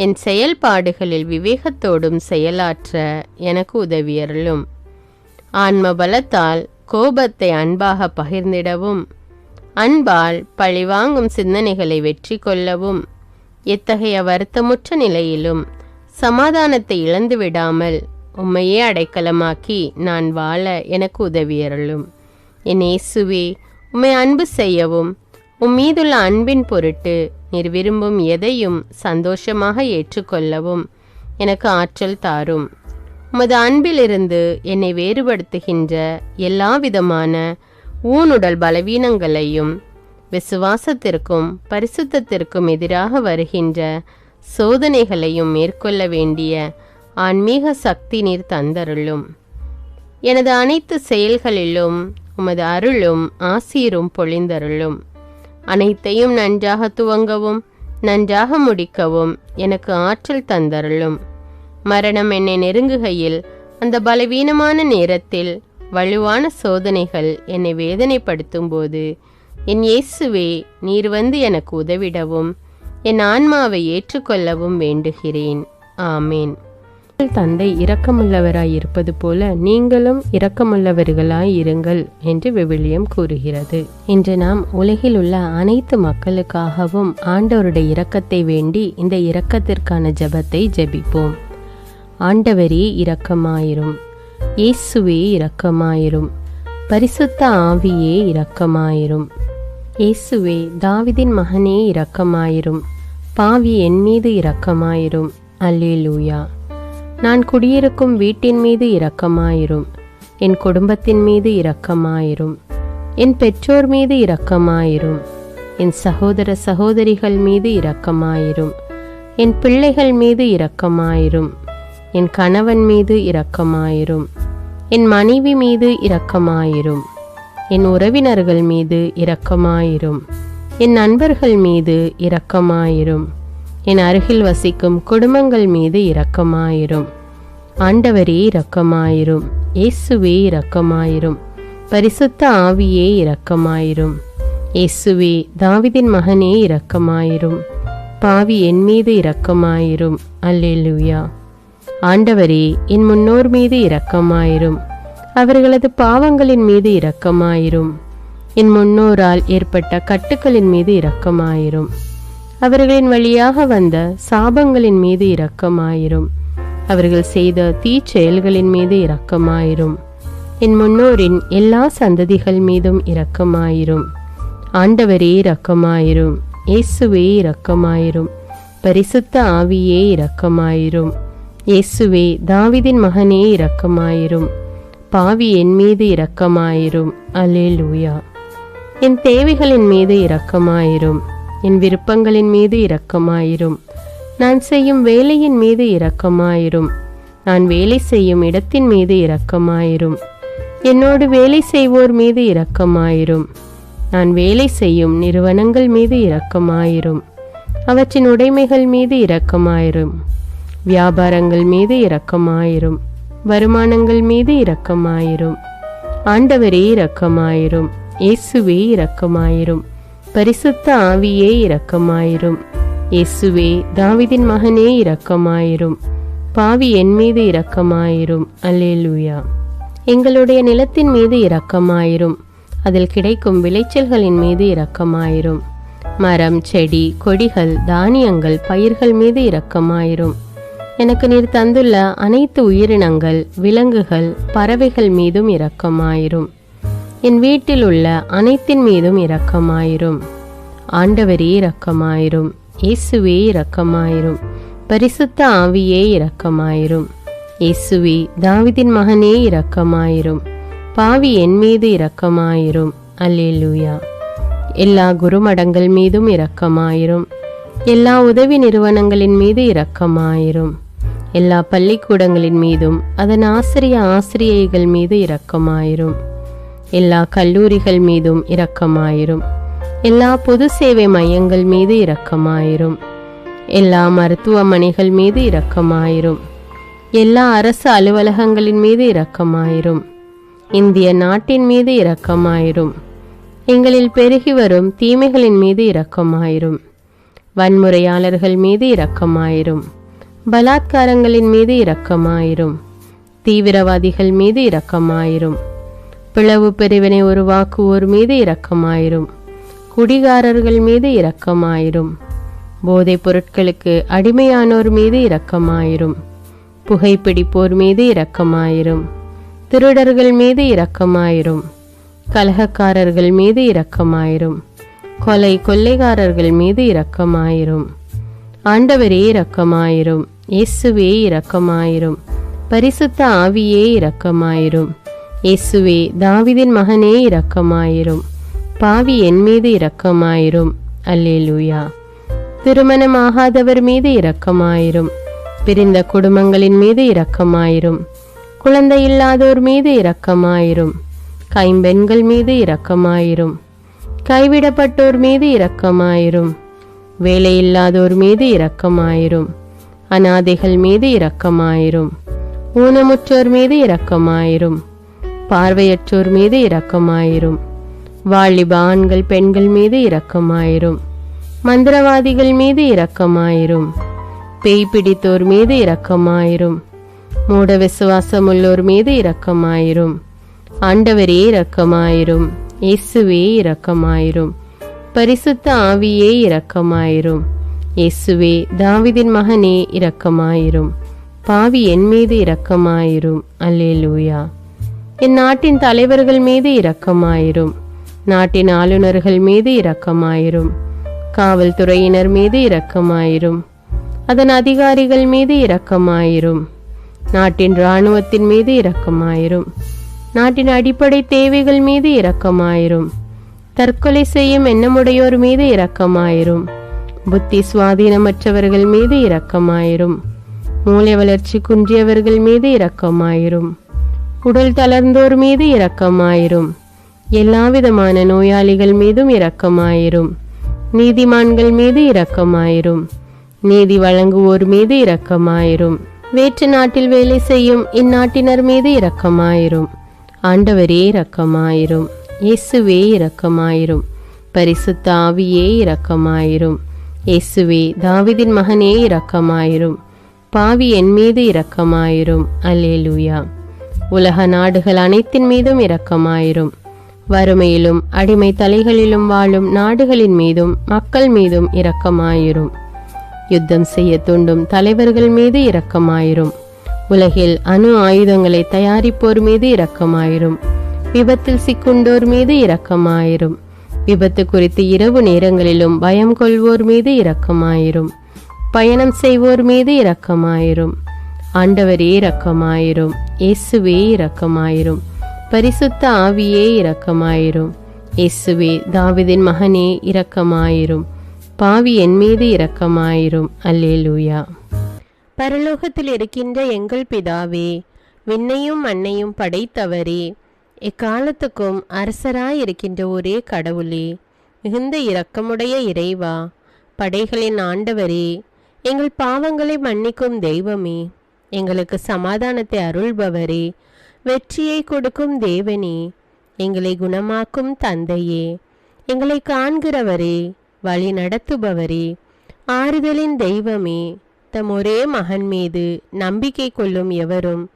என் செயல்பாடுகளில் விவேகத்தோடும் செயலாற்ற எனக்கு உதவியருளும். ஆன்ம பலத்தால் கோபத்தை அன்பாக பகிர்ந்திடவும், அன்பால் பழிவாங்கும் சிந்தனைகளை வெற்றி கொள்ளவும், எத்தகைய வருத்தமுற்ற நிலையிலும் சமாதானத்தை இழந்து விடாமல் உம்மையே அடைக்கலமாக்கி நான் வாழ எனக்கு உதவியருளும். என் இயேசுவே, உம்மை அன்பு செய்யவும் உம்மீதுள்ள அன்பின் பொருட்டு நீர் விரும்பும் எதையும் சந்தோஷமாக ஏற்றுக்கொள்ளவும் எனக்கு ஆற்றல் தாரும். உமது அன்பிலிருந்து என்னை வேறுபடுத்துகின்ற எல்லா விதமான ஊனுடல் பலவீனங்களையும் விசுவாசத்திற்கும் பரிசுத்தத்திற்கும் எதிராக வருகின்ற சோதனைகளையும் மேற்கொள்ள வேண்டிய ஆன்மீக சக்தி நீர் தந்தருளும். எனது அனைத்து செயல்களிலும் உமது அருளும் ஆசீரும் பொழிந்தருளும். அனைத்தையும் நன்றாக துவங்கவும் நன்றாக முடிக்கவும் எனக்கு ஆற்றல் தந்தருளும். மரணம் என்னை நெருங்குகையில் அந்த பலவீனமான நேரத்தில் வலுவான சோதனைகள் என்னை வேதனைப்படுத்தும் போது என் இயேசுவே, நீர் வந்து எனக்கு உதவிடவும் என் ஆன்மாவை ஏற்றுக்கொள்ளவும் வேண்டுகிறேன். ஆமேன். தந்தை இரக்கமுள்ளவராய் இருப்பது போல நீங்களும் இரக்கமுள்ளவர்களாய் இருங்கள் என்று விவிலியம் கூறுகிறது. இன்று நாம் உலகில் உள்ள அனைத்து மக்களுக்காகவும் ஆண்டவருடைய இரக்கத்தை வேண்டி இந்த இரக்கத்திற்கான ஜெபத்தை ஜெபிப்போம். ஆண்டவரே இரக்கமாயிரும், இயேசுவே இரக்கமாயிரும், பரிசுத்த ஆவியே இரக்கமாயிரும். இயேசுவே, தாவீதின் மகனே இரக்கமாயிரும், பாவி என் மீது இரக்கமாயிரும். அல்லேலூயா. நான் குடியிருக்கும் வீட்டின் மீது இரக்கமாயிரும், என் குடும்பத்தின் மீது இரக்கமாயிரும், என் பெற்றோர் மீது இரக்கமாயிரும், என் சகோதர சகோதரிகள் மீது இரக்கமாயிரும், என் பிள்ளைகள் மீது இரக்கமாயிரும், என் கணவன் மீது இரக்கமாயிரும், என் மனைவி மீது இரக்கமாயிரும், என் உறவினர்கள் மீது இரக்கமாயிரும், என் நண்பர்கள் மீது இரக்கமாயிரும், என் அருகில் வசிக்கும் குடும்பங்கள் மீது இரக்கமாயிரும். ஆண்டவரே இரக்கமாயிரும், இயேசுவே இரக்கமாயிரும், பரிசுத்த ஆவியே இரக்கமாயிரும். இயேசுவே, தாவீதின் மகனே இரக்கமாயிரும், பாவி என் மீது இரக்கமாயிரும். அல்லேலூயா. ஆண்டவரே, என் முன்னோர் மீது இரக்கமாயிரும், அவர்களது பாவங்களின் மீது இரக்கமாயிரும். என் முன்னோரால் ஏற்பட்ட கட்டுக்களின் மீது இரக்கமாயிரும், அவர்களின் வழியாக வந்த சாபங்களின் மீது இரக்கமாயிரும், அவர்கள் செய்த தீச்செயல்களின் மீது இரக்கமாயிரும். என் முன்னோரின் எல்லா சந்ததிகள் மீதும் இரக்கமாயிரும். ஆண்டவரே இரக்கமாயிரும், இயேசுவே இரக்கமாயிரும், பரிசுத்த ஆவியே இரக்கமாயிரும். இயேசுவே, தாவீதின் மகனே இரக்கமாயிரும், பாவி என் மீது இரக்கமாயிரும். அல்லேலூயா. என் தேவைகளின் மீது இரக்கமாயிரும், என் விருப்பங்களின் மீது இரக்கமாயிரும், நான் செய்யும் வேலையின் மீது இரக்கமாயிரும், நான் வேலை செய்யும் இடத்தின் மீது இரக்கமாயிரும், என்னோடு வேலை செய்வோர் மீது இரக்கமாயிரும், நான் வேலை செய்யும் நிறுவனங்கள் மீது இரக்கமாயிரும், அவற்றின் உடைமைகள் மீது இரக்கமாயிரும், வியாபாரங்கள் மீது இரக்கமாயிரும், வருமானங்கள் மீது இரக்கமாயிரும். ஆண்டவரே இரக்கமாயிரும், இயேசுவே இரக்கமாயிரும், பரிசுத்த ஆவியே இரக்கமாயிரும். இயேசுவே, தாவீதின் மகனே இரக்கமாயிரும், பாவி என் மீது இரக்கமாயிரும். அல்லேலூயா. எங்களுடைய நிலத்தின் மீது இரக்கமாயிரும், அதில் கிடைக்கும் விளைச்சல்களின் மீது இரக்கமாயிரும். மரம், செடி, கொடிகள், தானியங்கள், பயிர்கள் மீது இரக்கமாயிரும். எனக்கு நீர் தந்துள்ள அனைத்து உயிரினங்கள், விலங்குகள், பறவைகள் மீதும் இரக்கமாயிரும். என் வீட்டில் உள்ள அனைத்தின் மீதும் இரக்கமாயிரும். ஆண்டவரே இரக்கமாயிரும், இயேசுவே இரக்கமாயிரும். பரிசுத்த ஆவியே இரக்கமாயிரும். இயேசுவே தாவீதின் மகனே இரக்கமாயிரும். பாவி என் மீது இரக்கமாயிரும். அல்லேலூயா. எல்லா குருமடங்கள் மீதும் இரக்கமாயிரும். எல்லா உதவி நிறுவனங்களின் மீது இரக்கமாயிரும். எல்லா பள்ளிக்கூடங்களின் மீதும் அதன் ஆசிரியைகள் மீது இரக்கமாயிரும். எல்லா கல்லூரிகள் மீதும் இரக்கமாயிரும். எல்லா பொது சேவை மையங்கள் மீது இரக்கமாயிரும். எல்லா மருத்துவமனைகள் மீது இரக்கமாயிரும். எல்லா அரசு அலுவலகங்களின் மீது இரக்கமாயிரும். இந்திய நாட்டின் மீது இரக்கமாயிரும். எங்களில் பெருகி வரும் தீமைகளின் மீது இரக்கமாயிரும். வன்முறையாளர்கள் மீது இரக்கமாயிரும். பலாத்காரங்களின் மீது இரக்கமாயிரும். தீவிரவாதிகள் மீது இரக்கமாயிரும். பிளவு பிரிவினை உருவாக்குவோர் மீது இரக்கமாயிரும். குடிகாரர்கள் மீது இரக்கமாயிரும். போதைப் பொருட்களுக்கு அடிமையானோர் மீது இரக்கமாயிரும். புகைப்பிடிப்போர் மீது இரக்கமாயிரும். திருடர்கள் மீது இரக்கமாயிரும். கலகக்காரர்கள் மீது இரக்கமாயிரும். கொள்ளைக்காரர்கள் மீது இரக்கமாயிரும். ஆண்டவரே இரக்கமாயிரும். இயேசுவே இரக்கமாயிரும். பரிசுத்த ஆவியே இரக்கமாயிரும். இயேசுவே தாவீதின் மகனே இரக்கமாயிரும். பாவி என் மீது இரக்கமாயிரும். அல்லேலூயா. திருமணமாகாதவர் மீது இரக்கமாயிரும். பிரிந்த குடும்பங்களின் மீது இரக்கமாயிரும். குழந்தை இல்லாதோர் மீது இரக்கமாயிரும். கைம்பெண்கள் மீது இரக்கமாயிரும். கைவிடப்பட்டோர் மீது இரக்கமாயிரும். வேலையில்லாதோர் மீது இரக்கமாயிரும். அநாதைகள் மீது இரக்கமாயிரும். ஊனமுற்றோர் மீது இரக்கமாயிரும். பார்வையற்றோர் மீது இரக்கமாயிரும். வாலிப ஆண்கள் பெண்கள் மீது இரக்கமாயிரும். மந்திரவாதிகள் மீது இரக்கமாயிரும். பேய் பிடித்தோர் மீது இரக்கமாயிரும். மூட விசுவாசம் உள்ளோர் மீது இரக்கமாயிரும். ஆண்டவரே இரக்கமாயிரும். இயேசுவே இரக்கமாயிரும். பரிசுத்த ஆவியே இரக்கமாயிரும். இயேசுவே தாவீதின் மகனே இரக்கமாயிரும். பாவி என் மீது இரக்கமாயிரும். அல்லேலூயா. என் நாட்டின் தலைவர்கள் மீது இரக்கமாயிரும். நாட்டின் ஆளுநர்கள் மீது இரக்கமாயிரும். காவல்துறையினர் மீது இரக்கமாயிரும். அதன் அதிகாரிகள் மீது இரக்கமாயிரும். நாட்டின் இராணுவத்தின் மீது இரக்கமாயிரும். நாட்டின் அடிப்படை தேவைகள் மீது இரக்கமாயிரும். தற்கொலை செய்யும் எண்ணமுடையோர் மீது இரக்கமாயிரும். புத்தி சுவாதீனமற்றவர்கள் மீது இரக்கமாயிரும். மூளை வளர்ச்சி குன்றியவர்கள் மீது இரக்கமாயிரும். உடல் தளர்ந்தோர் மீது இரக்கமாயிரும். எல்லாவிதமான நோயாளிகள் மீதும் இரக்கமாயிரும். நீதிமான்கள் மீது இரக்கமாயிரும். நீதி வழங்குவோர் மீது இரக்கமாயிரும். வேற்று நாட்டில் வேலை செய்யும் இந்நாட்டினர் மீது இரக்கமாயிரும். ஆண்டவரே இரக்கமாயிரும். இயேசுவே இரக்கமாயிரும். பரிசுத்த ஆவியே இரக்கமாயிரும். இயேசுவே தாவீதின் மகனே இரக்கமாயிரும். பாவி என் மீது இரக்கமாயிரும். அல்லேலூயா. உலக நாடுகள் அனைத்தின் மீதும் இரக்கமாயிரும். வறுமையிலும் அடிமை தலைகளிலும் வாழும் நாடுகளின் மீதும் மக்கள் மீதும் இரக்கமாயிரும். யுத்தம் செய்ய தூண்டும் தலைவர்கள் மீது இரக்கமாயிரும். உலகில் அணு ஆயுதங்களை தயாரிப்போர் மீது இரக்கமாயிரும். விபத்தில் சிக்குண்டோர் மீது இரக்கமாயிரும். விபத்து குறித்து இரவு நேரங்களிலும் பயம் கொள்வோர் மீது இரக்கமாயிரும். பயணம் செய்வோர் மீது இரக்கமாயிரும். ஆண்டவரே இரக்கமாயிரும். இயேசுவே இரக்கமாயிரும். பரிசுத்த ஆவியே இரக்கமாயிரும். இயேசுவே தாவீதின் மகனே இரக்கமாயிரும். பாவி என் மீது இரக்கமாயிரும். அல்லேலூயா. பரலோகத்தில் இருக்கின்ற எங்கள் பிதாவே, விண்ணையும் மண்ணையும் படைத்தவரே, எக்காலத்துக்கும் அரசராயிருக்கின்ற ஒரே கடவுளே, மிகுந்த இரக்கமுடைய இறைவா, படைகளின் ஆண்டவரே, எங்கள் பாவங்களை மன்னிக்கும் தெய்வமே, எங்களுக்கு சமாதானத்தை அருள்பவரே, வெற்றியை கொடுக்கும் தேவனே, எங்களை குணமாக்கும் தந்தையே, எங்களை காண்கிறவரே, வழி நடத்துபவரே, ஆறுதலின் தெய்வமே, தம் ஒரே மகன் மீது நம்பிக்கை கொள்ளும் எவரும்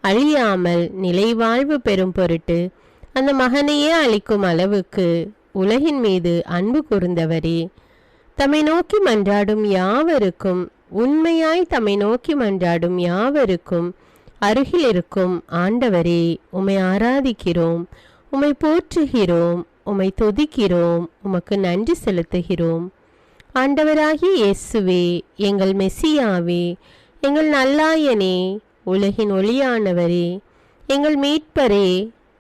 அழியாமல் நிலைவாழ்வு பெறும் பொருட்டு அந்த மகனையே அளிக்கும் அளவுக்கு உலகின் மீது அன்பு கூர்ந்தவரே, தம்மை நோக்கி மன்றாடும் யாவருக்கும், உண்மையாய் தம்மை நோக்கி மன்றாடும் யாவருக்கும் அருகில் இருக்கும் ஆண்டவரே, உம்மை ஆராதிக்கிறோம், உம்மை போற்றுகிறோம், உம்மை துதிக்கிறோம், உமக்கு நன்றி செலுத்துகிறோம். ஆண்டவராகிய இயேசுவே, எங்கள் மெசியாவே, எங்கள் நல்லாயனே, உலகின் ஒளியானவரே, எங்கள் மீட்பரே,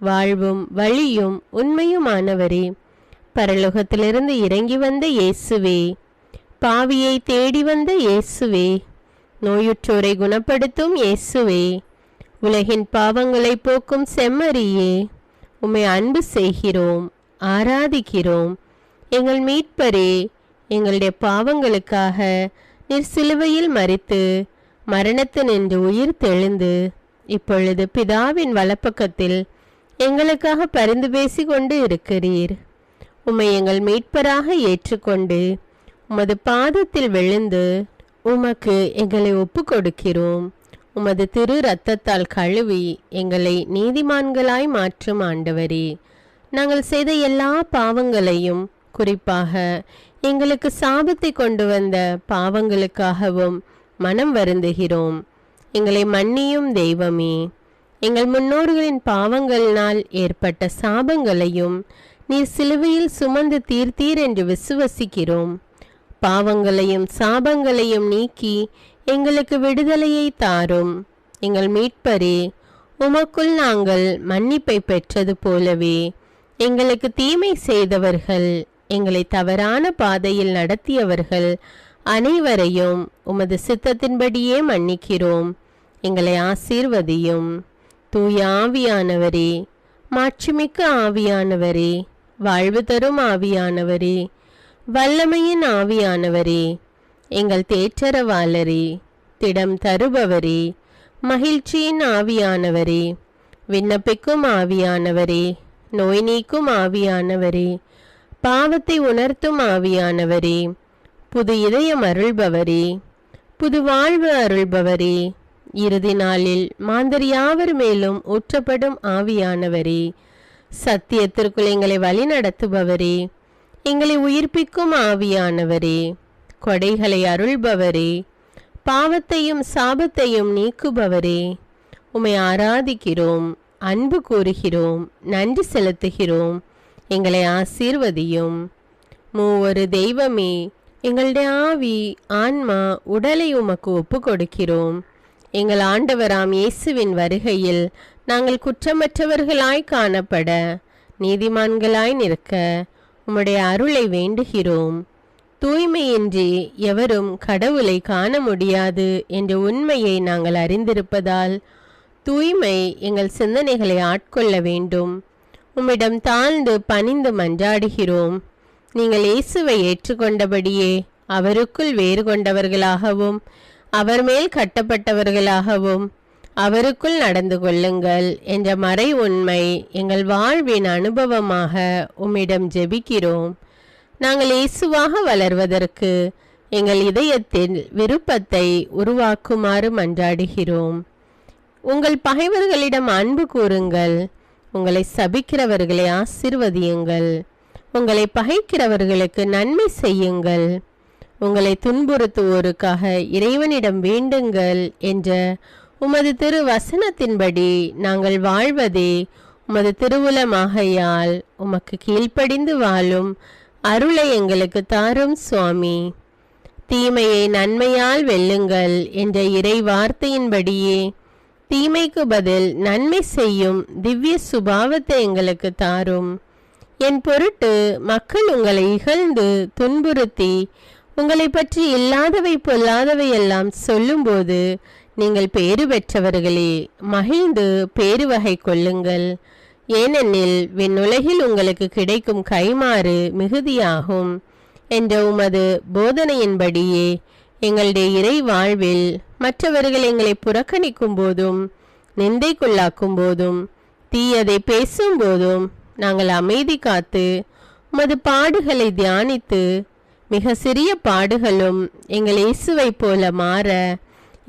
வாழ்வும் வழியும் உண்மையுமானவரே, பரலோகத்திலிருந்து இறங்கி வந்த இயேசுவே, பாவியை தேடி வந்த இயேசுவே, நோயுற்றோரை குணப்படுத்தும் இயேசுவே, உலகின் பாவங்களை போக்கும் செம்மறியே, உம்மை அன்பு செய்கிறோம், ஆராதிக்கிறோம். எங்கள் மீட்பரே, எங்களுடைய பாவங்களுக்காக நீர் சிலுவையில் மரித்து மரணத்தினின்று உயிர் தெழுந்து இப்பொழுது பிதாவின் வலப்பக்கத்தில் எங்களுக்காக பரிந்து பேசி கொண்டு இருக்கிறீர். உம்மை எங்கள் மீட்பராக ஏற்றுக்கொண்டு உமது பாதத்தில் விழுந்து உமக்கு எங்களை ஒப்பு கொடுக்கிறோம். உமது திரு இரத்தத்தால் கழுவி எங்களை நீதிமான்களாய் மாற்றும் ஆண்டவரே, நாங்கள் செய்த எல்லா பாவங்களையும், குறிப்பாக எங்களுக்கு சாபத்தை கொண்டு வந்த பாவங்களுக்காகவும் மனம் வருந்துகிறோம். எங்களை மன்னியும் தெய்வமே. எங்கள் முன்னோர்களின் பாவங்களினால் ஏற்பட்ட சாபங்களையும் நீர் சிலுவையில் சுமந்து தீர்த்தீர் என்று விசுவசிக்கிறோம். பாவங்களையும் சாபங்களையும் நீக்கி எங்களுக்கு விடுதலையை தாரும். எங்கள் மீட்பரே, உமக்குள் நாங்கள் மன்னிப்பை பெற்றது போலவே எங்களுக்கு தீமை செய்தவர்கள், எங்களை தவறான பாதையில் நடத்தியவர்கள் அனைவரையும் உமது சித்தத்தின்படியே மன்னிக்கிறோம். எங்களை ஆசீர்வதியும். தூய ஆவியானவரே, மாட்சிமிக்க ஆவியானவரே, வாழ்வு தரும் ஆவியானவரே, வல்லமையின் ஆவியானவரே, எங்கள் தேற்றரவாளரே, திடம் தருபவரே, மகிழ்ச்சியின் ஆவியானவரே, விண்ணப்பிக்கும் ஆவியானவரே, நோய் நீக்கும் ஆவியானவரே, பாவத்தை உணர்த்தும் ஆவியானவரே, புது இதயம் அருள்பவரே, புது வாழ்வு அருள்பவரே, இறுதி நாளில் மாந்தர் யாவர் மேலும் ஊற்றப்படும் ஆவியானவரே, சத்தியத்திற்குள் எங்களை வழி நடத்துபவரே, எங்களை உயிர்ப்பிக்கும் ஆவியானவரே, கொடைகளை அருள்பவரே, பாவத்தையும் சாபத்தையும் நீக்குபவரே, உம்மை ஆராதிக்கிறோம், அன்பு கூறுகிறோம், நன்றி செலுத்துகிறோம். எங்களை ஆசீர்வதியும். மூவரு தெய்வமே, எங்களுடைய ஆவி, ஆன்மா, உடலை உமக்கு ஒப்பு கொடுக்கிறோம். எங்கள் ஆண்டவராம் இயேசுவின் வருகையில் நாங்கள் குற்றமற்றவர்களாய் காணப்பட, நீதிமான்களாய் நிற்க உம்முடைய அருளை வேண்டுகிறோம். தூய்மையின்றி எவரும் கடவுளை காண முடியாது என்ற உண்மையை நாங்கள் அறிந்திருப்பதால் தூய்மை எங்கள் சிந்தனைகளை ஆட்கொள்ள வேண்டும். உம்மிடம் தாழ்ந்து பணிந்து மன்றாடுகிறோம். நீங்கள் இயேசுவை ஏற்றுக்கொண்டபடியே அவருக்குள் வேறு கொண்டவர்களாகவும் அவர் மேல் கட்டப்பட்டவர்களாகவும் அவருக்குள் நடந்து கொள்ளுங்கள் என்ற மறை உண்மை எங்கள் வாழ்வின் அனுபவமாக உம்மிடம் ஜெபிக்கிறோம். நாங்கள் இயேசுவாக வளர்வதற்கு எங்கள் இதயத்தில் விருப்பத்தை உருவாக்குமாறு மன்றாடுகிறோம். உங்கள் பகைவர்களிடம் அன்பு கூறுங்கள், உங்களை சபிக்கிறவர்களை ஆசீர்வதியுங்கள், உங்களை பகைக்கிறவர்களுக்கு நன்மை செய்யுங்கள், உங்களை துன்புறுத்துவோருக்காக இறைவனிடம் வேண்டுங்கள் என்ற உமது திரு வசனத்தின்படி நாங்கள் வாழ்வதே உமது திருவுலமாகையால் உமக்கு கீழ்ப்படிந்து வாழும் அருளை எங்களுக்கு தாரும் சுவாமி. தீமையை நன்மையால் வெல்லுங்கள் என்ற இறை வார்த்தையின்படியே தீமைக்கு பதில் நன்மை செய்யும் திவ்ய சுபாவத்தை எங்களுக்கு தாரும். என் பொருட்டு மக்கள் உங்களை இகழ்ந்து துன்புறுத்தி உங்களை பற்றி இல்லாதவை பொல்லாதவை எல்லாம் சொல்லும்போது நீங்கள் பேறு பெற்றவர்களே, மகிழ்ந்து பேறு வகை கொள்ளுங்கள். ஏனெனில் விண்ணுலகில் உங்களுக்கு கிடைக்கும் கைமாறு மிகுதியாகும் என்ற உமது போதனையின்படியே எங்களுடைய இறை வாழ்வில் மற்றவர்கள் எங்களை புறக்கணிக்கும் போதும் நிந்தைக்குள்ளாக்கும் போதும் தீயதை பேசும் போதும் நாங்கள் அமைதி காத்து உமது பாடுகளை தியானித்து மிக சிறிய பாடுகளும் எங்கள் இயேசுவை போல மாற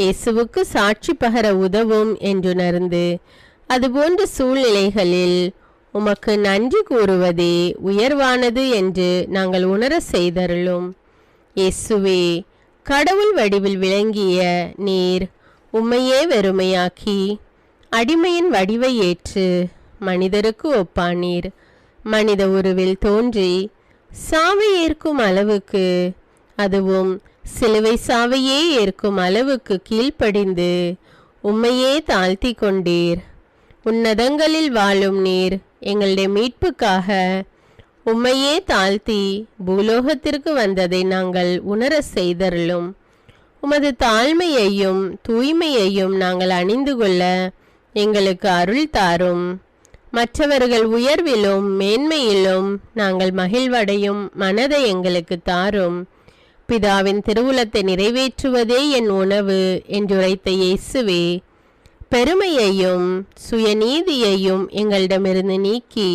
இயேசுவுக்கு சாட்சி பகர உதவும் என்றுணர்ந்து அதுபோன்ற சூழ்நிலைகளில் உமக்கு நன்றி கூறுவதே உயர்வானது என்று நாங்கள் உணர செய்தருளும். இயேசுவே, கடவுள் வடிவில் விளங்கிய நீர் உம்மையே வெறுமையாக்கி அடிமையின் வடிவை ஏற்று மனிதருக்கு ஒப்பானீர். மனித உருவில் தோன்றி சாவை ஏற்கும் அளவுக்கு அதுவும் சிலுவை சாவையே ஏற்கும் அளவுக்கு கீழ்ப்படிந்து உம்மையே தாழ்த்தி கொண்டீர். உன்னதங்களில் வாழும் நீர் எங்களுடைய மீட்புக்காக உம்மையே தாழ்த்தி பூலோகத்திற்கு வந்ததை நாங்கள் உணர செய்தருளும். உமது தாழ்மையையும் தூய்மையையும் நாங்கள் அணிந்து கொள்ள எங்களுக்கு அருள் தாரும். மற்றவர்கள் உயர்விலும் மேன்மையிலும் நாங்கள் மகிழ்வடையும் மனதை எங்களுக்கு தாரும். பிதாவின் திருவுளத்தை நிறைவேற்றுவதே என் உணவு என்றுரைத்த இயேசுவே, பெருமையையும் சுயநீதியையும் எங்களிடமிருந்து நீக்கி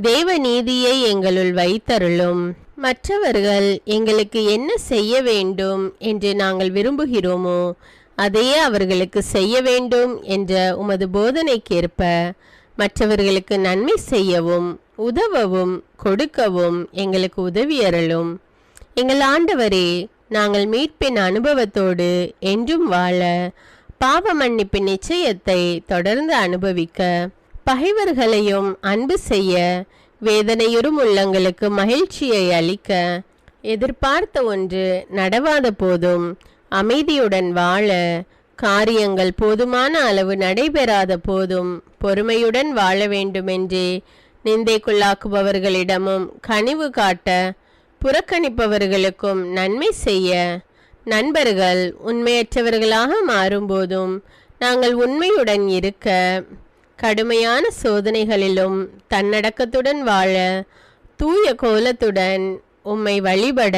தேவ நீதியை எங்களுள் வைத்தருளும். மற்றவர்கள் எங்களுக்கு என்ன செய்ய வேண்டும் என்று நாங்கள் விரும்புகிறோமோ அதையே அவர்களுக்கு செய்ய வேண்டும் என்ற உமது போதனைக்கேற்ப மற்றவர்களுக்கு நன்மை செய்யவும் உதவவும் கொடுக்கவும் எங்களுக்கு உதவியருளும். எங்கள் ஆண்டவரே, நாங்கள் மீட்பின் அனுபவத்தோடு என்றும் வாழ, பாவ மன்னிப்பின் நிச்சயத்தை தொடர்ந்து அனுபவிக்க, பகைவர்களையும் அன்பு செய்ய, வேதனையுறும் உள்ளங்களுக்கு மகிழ்ச்சியை அளிக்க, எதிர்பார்த்த ஒன்று நடவாத போதும் அமைதியுடன் வாழ, காரியங்கள் போதுமான அளவு நடைபெறாத போதும் பொறுமையுடன் வாழ வேண்டுமென்றே நிந்தைக்குள்ளாக்குபவர்களிடமும் கனிவு காட்ட, புறக்கணிப்பவர்களுக்கும் நன்மை செய்ய, நண்பர்கள் உண்மையற்றவர்களாக மாறும்போதும் நாங்கள் உண்மையுடன் இருக்க, கடுமையான சோதனைகளிலும் தன்னடக்கத்துடன் வாழ, தூய கோலத்துடன் உம்மை வழிபட,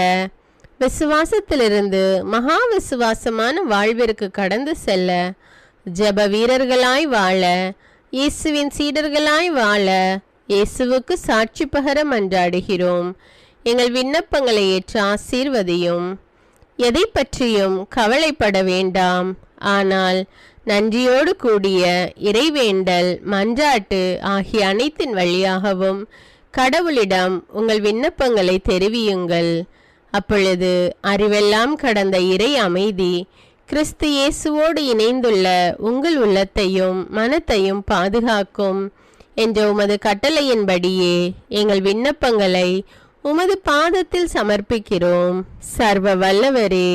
விசுவாசத்திலிருந்து மகா விசுவாசமான வாழ்விற்கு கடந்து செல்ல, ஜெப வீரர்களாய் வாழ, இயேசுவின் சீடர்களாய் வாழ, இயேசுவுக்கு சாட்சி பகர மன்றாடுகிறோம். எங்கள் விண்ணப்பங்களை ஏற்று ஆசீர்வதியும். எதை பற்றியும் கவலைப்பட வேண்டாம். ஆனால் நன்றியோடு கூடிய இறைவேண்டல், மன்றாட்டு ஆகிய அனைத்தின் வழியாகவும் கடவுளிடம் உங்கள் விண்ணப்பங்களை தெரிவியுங்கள். அப்பொழுது அறிவெல்லாம் கடந்த இறை அமைதி கிறிஸ்து இயேசுவோடு இணைந்துள்ள உங்கள் உள்ளத்தையும் மனத்தையும் பாதுகாக்கும் என்ற உமது கட்டளையின்படியே எங்கள் விண்ணப்பங்களை உமது பாதத்தில் சமர்ப்பிக்கிறோம். சர்வ வல்லவரே,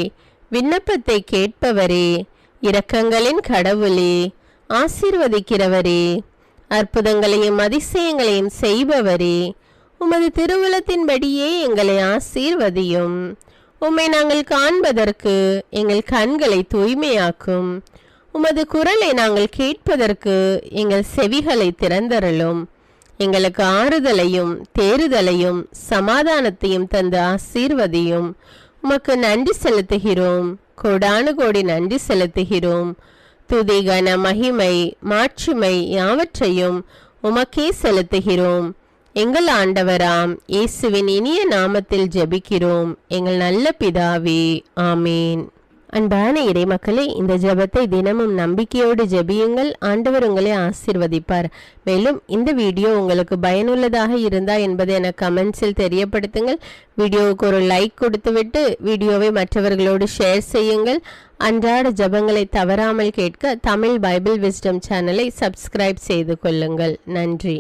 விண்ணப்பத்தை கேட்பவரே, இரக்கங்களின் கடவுளே, ஆசீர்வதிக்கிறவரே, அற்புதங்களையும் அதிசயங்களையும் செய்பவரே, உமது திருவுளத்தின்படியே எங்களை ஆசீர்வதியும். உம்மை நாங்கள் காண்பதற்கு எங்கள் கண்களை தூய்மையாக்கும். உமது குரலை நாங்கள் கேட்பதற்கு எங்கள் செவிகளை திறந்தருளும். எங்களுக்கு ஆறுதலையும் தேறுதலையும் சமாதானத்தையும் தந்து ஆசீர்வதியும். உமக்கு நன்றி செலுத்துகிறோம். கோடானு கோடி நன்றி செலுத்துகிறோம். துதி கன மகிமை மாட்சிமை யாவற்றையும் உமக்கே செலுத்துகிறோம். எங்கள் ஆண்டவராம் இயேசுவின் இனிய நாமத்தில் ஜெபிக்கிறோம் எங்கள் நல்ல பிதாவே, ஆமேன். அன்பான இறைமக்களே, இந்த ஜெபத்தை தினமும் நம்பிக்கையோடு ஜெபியுங்கள். ஆண்டவர் உங்களை ஆசீர்வதிப்பார். மேலும் இந்த வீடியோ உங்களுக்கு பயனுள்ளதாக இருந்தா என்பதை எனக்கு கமெண்ட்ஸில் தெரியப்படுத்துங்கள். வீடியோவுக்கு ஒரு லைக் கொடுத்துவிட்டு வீடியோவை மற்றவர்களோடு ஷேர் செய்யுங்கள். அன்றாட ஜெபங்களை தவறாமல் கேட்க தமிழ் பைபிள் விஸ்டம் சேனலை சப்ஸ்கிரைப் செய்து கொள்ளுங்கள். நன்றி.